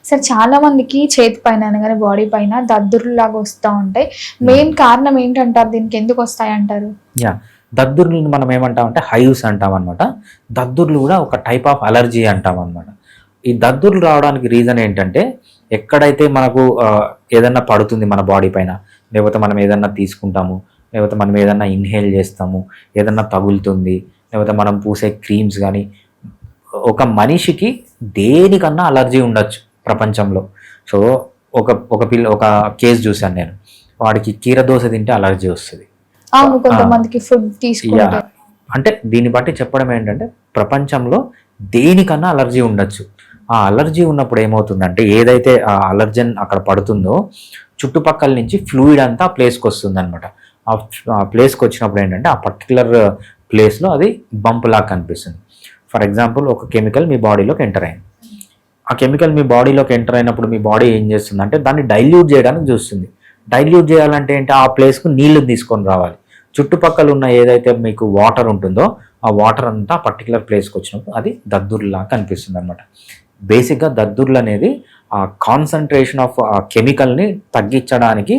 సరే చాలా మందికి చేతి పైన అనగానే బాడీ పైన దద్దుర్లు లాగా వస్తూ ఉంటాయి. మెయిన్ కారణం ఏంటంటారు? దీనికి ఎందుకు వస్తాయి అంటారు? యా, దద్దుర్లను మనం ఏమంటామంటే హైవ్స్ అంటాం అనమాట. దద్దుర్లు కూడా ఒక టైప్ ఆఫ్ అలర్జీ అంటాం అనమాట. ఈ దద్దుర్లు రావడానికి రీజన్ ఏంటంటే, ఎక్కడైతే మనకు ఏదన్నా పడుతుంది మన బాడీ పైన, లేకపోతే మనం ఏదన్నా తీసుకుంటాము, లేకపోతే మనం ఏదన్నా ఇన్హేల్ చేస్తాము, ఏదన్నా తగులుతుంది, లేకపోతే మనం పూసే క్రీమ్స్ కానీ, ఒక మనిషికి దేనికన్నా అలర్జీ ఉండొచ్చు ప్రపంచంలో. సో ఒక కేసు చూశాను నేను. వాడికి కీరదోస తింటే అలర్జీ వస్తుంది. అవును, కొంతమందికి ఫుడ్ తీసుకుంటే. అంటే దీన్ని బట్టి చెప్పడం ఏంటంటే, ప్రపంచంలో దేనికన్నా అలర్జీ ఉండొచ్చు. ఆ అలర్జీ ఉన్నప్పుడు ఏమవుతుందంటే, ఏదైతే ఆ అలర్జన్ అక్కడ పడుతుందో చుట్టుపక్కల నుంచి ఫ్లూయిడ్ అంతా ఆ ప్లేస్కి వస్తుంది అనమాట. ఆ ప్లేస్కి వచ్చినప్పుడు ఏంటంటే, ఆ పర్టికులర్ ప్లేస్లో అది బంప్ లాగా కనిపిస్తుంది. ఫర్ ఎగ్జాంపుల్, ఒక కెమికల్ మీ బాడీలోకి ఎంటర్ అయింది. ఆ కెమికల్ మీ బాడీలోకి ఎంటర్ అయినప్పుడు మీ బాడీ ఏం చేస్తుంది అంటే, దాన్ని డైల్యూట్ చేయడానికి చూస్తుంది. డైల్యూట్ చేయాలంటే ఏంటి? ఆ ప్లేస్కు నీళ్లు తీసుకొని రావాలి. చుట్టుపక్కల ఉన్న ఏదైతే మీకు వాటర్ ఉంటుందో ఆ వాటర్ అంతా పర్టికులర్ ప్లేస్కి వచ్చినప్పుడు అది దద్దుర్లా కనిపిస్తుంది అనమాట. బేసిక్గా దద్దుర్లు అనేది ఆ కాన్సన్ట్రేషన్ ఆఫ్ ఆ కెమికల్ని తగ్గించడానికి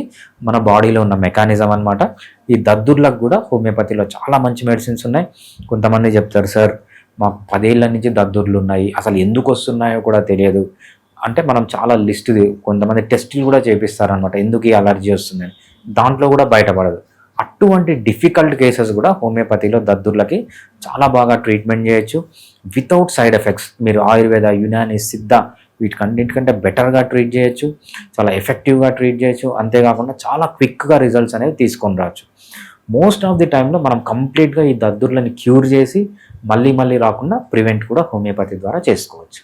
మన బాడీలో ఉన్న మెకానిజం అనమాట. ఈ దద్దుర్లకు కూడా హోమియోపతిలో చాలా మంచి మెడిసిన్స్ ఉన్నాయి. కొంతమంది చెప్తారు, సార్ మాకు 10 ఏళ్ల నుంచి దద్దుర్లు ఉన్నాయి, అసలు ఎందుకు వస్తున్నాయో కూడా తెలియదు అంటే, మనం చాలా లిస్ట్, కొంతమంది టెస్టులు కూడా చేపిస్తారనమాట, ఎందుకు ఈ అలర్జీ వస్తుందని. దాంట్లో కూడా బయటపడదు. అటువంటి డిఫికల్ట్ కేసెస్ కూడా హోమియోపతిలో దద్దుర్లకి చాలా బాగా ట్రీట్మెంట్ చేయొచ్చు వితౌట్ సైడ్ ఎఫెక్ట్స్. మీరు ఆయుర్వేద, యునాని, సిద్ధ వీటికన్నింటికంటే బెటర్గా ట్రీట్ చేయొచ్చు, చాలా ఎఫెక్టివ్గా ట్రీట్ చేయొచ్చు. అంతేకాకుండా చాలా క్విక్గా రిజల్ట్స్ అనేవి తీసుకొని రావచ్చు. మోస్ట్ ఆఫ్ ది టైంలో మనం కంప్లీట్గా ఈ దద్దుర్లని క్యూర్ చేసి మళ్ళీ రాకుండా ప్రివెంట్ కూడా హోమియోపతి ద్వారా చేసుకోవచ్చు.